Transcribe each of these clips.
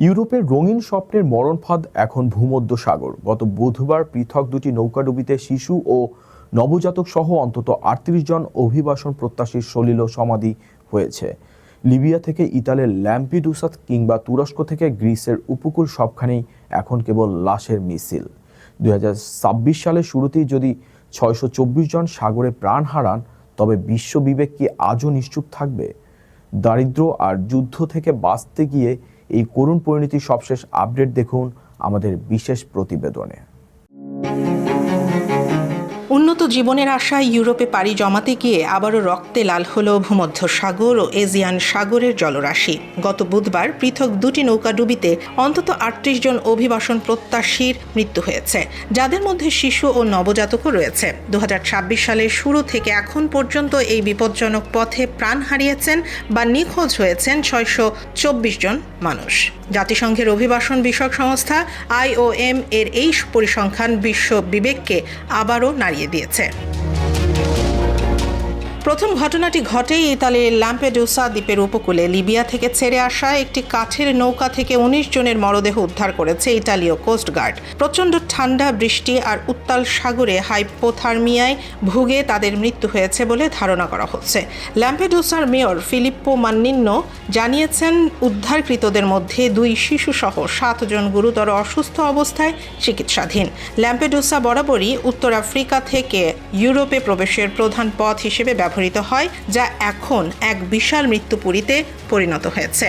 ইউরোপের রঙিন স্বপ্নের মরণফাঁদ এখন ভূমধ্য সাগর। গত বুধবার পৃথক দুটি নৌকাডুবিতে শিশু ও নবজাতক সহ অন্তত ৩৮ জন অভিবাসন প্রত্যাশীর সলিল সমাধি হয়েছে। লিবিয়া থেকে ইতালির ল্যাম্পিডুসা কিংবা তুরস্ক থেকে গ্রিসের উপকূল সবখানেই এখন কেবল লাশের মিছিল। ২০২৬ সালের শুরুতেই যদি ৬২৪ জন সাগরে প্রাণ হারান, তবে বিশ্ব বিবেক কি আজও নিশ্চুপ থাকবে? দারিদ্র্য আর যুদ্ধ থেকে বাঁচতে গিয়ে এই করুণ পরিণতির সবশেষ আপডেট দেখুন আমাদের বিশেষ প্রতিবেদনে। উন্নত জীবনের আশায় ইউরোপে পাড়ি জমাতে গিয়ে আবারও রক্তে লাল হল ভূমধ্য সাগর ও এজিয়ান সাগরের জলরাশি। গত বুধবার পৃথক দুটি নৌকাডুবিতে অন্তত ৩৮ জন অভিবাসন প্রত্যাশীর মৃত্যু হয়েছে, যাদের মধ্যে শিশু ও নবজাতকও রয়েছে। ২০২৬ সালের শুরু থেকে এখন পর্যন্ত এই বিপজ্জনক পথে প্রাণ হারিয়েছেন বা নিখোঁজ হয়েছেন ৬২৪ জন মানুষ। জাতিসংঘের অভিবাসন বিষয়ক সংস্থা IOM এর এই পরিসংখ্যান বিশ্ব বিবেককে আবারও নাড়িয়ে দিয়েছে। প্রথম ঘটনাটি ঘটে ইতালির ল্যাম্পেডুসা দ্বীপের উপকূলে। লিবিয়া থেকে ছেড়ে আসা একটি কাঠের নৌকা থেকে ১৯ জনের মরদেহ উদ্ধার করেছে ইতালীয় কোস্টগার্ড। প্রচণ্ড ঠান্ডা, বৃষ্টি আর উত্তাল সাগরে হাইপোথার্মিয়ায় ভুগে তাদের মৃত্যু হয়েছে বলে ধারণা করা হচ্ছে। ল্যাম্পেডুসার মেয়র ফিলিপ্পো মান্নিনো জানিয়েছেন, উদ্ধারকৃতদের মধ্যে ২ শিশুসহ ৭ জন গুরুতর অসুস্থ অবস্থায় চিকিৎসাধীন। ল্যাম্পেডুসা বরাবরই উত্তর আফ্রিকা থেকে ইউরোপে প্রবেশের প্রধান পথ হিসেবে ব্যবহৃত হয়, যা এখন এক বিশাল মৃত্যুপুরীতে পরিণত হয়েছে।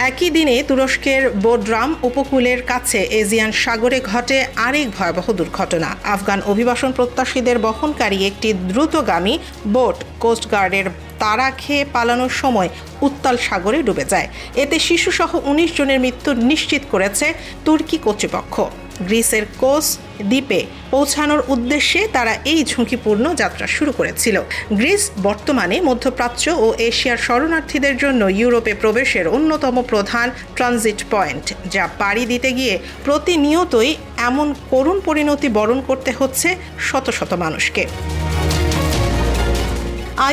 একই দিনে তুরস্কের বোডরাম উপকূলের কাছে এজিয়ান সাগরে ঘটে আরেক ভয়াবহ দুর্ঘটনা। আফগান অভিবাসন প্রত্যাশীদের বহনকারী একটি দ্রুতগামী বোট কোস্টগার্ডের তাড়া খেয়ে পালানোর সময় উত্তাল সাগরে ডুবে যায়। এতে শিশুসহ ১৯ জনের মৃত্যু নিশ্চিত করেছে তুর্কি কর্তৃপক্ষ। গ্রিসের কোস দ্বীপে পৌঁছানোর উদ্দেশ্যে তারা এই ঝুঁকিপূর্ণ যাত্রা শুরু করেছিল। গ্রিস বর্তমানে মধ্যপ্রাচ্য ও এশিয়ার শরণার্থীদের জন্য ইউরোপে প্রবেশের অন্যতম প্রধান ট্রানজিট পয়েন্ট, যা পাড়ি দিতে গিয়ে প্রতিনিয়তই এমন করুণ পরিণতি বরণ করতে হচ্ছে শত শত মানুষকে।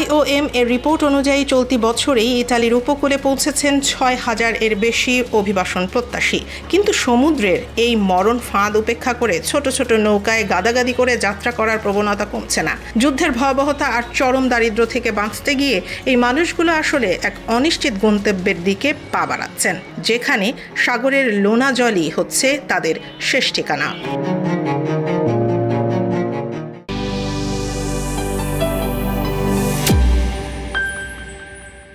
IOM এর রিপোর্ট অনুযায়ী চলতি বছরেই ইতালির উপকূলে পৌঁছেছেন ৬,০০০ এর বেশি অভিবাসন প্রত্যাশী। কিন্তু সমুদ্রের এই মরণ ফাঁদ উপেক্ষা করে ছোট ছোট নৌকায় গাদাগাদি করে যাত্রা করার প্রবণতা কমছে না। যুদ্ধের ভয়াবহতা আর চরম দারিদ্র্য থেকে বাঁচতে গিয়ে এই মানুষগুলো আসলে এক অনিশ্চিত গন্তব্যের দিকে পা বাড়াচ্ছেন, যেখানে সাগরের লোনা জলই হচ্ছে তাদের শেষ ঠিকানা।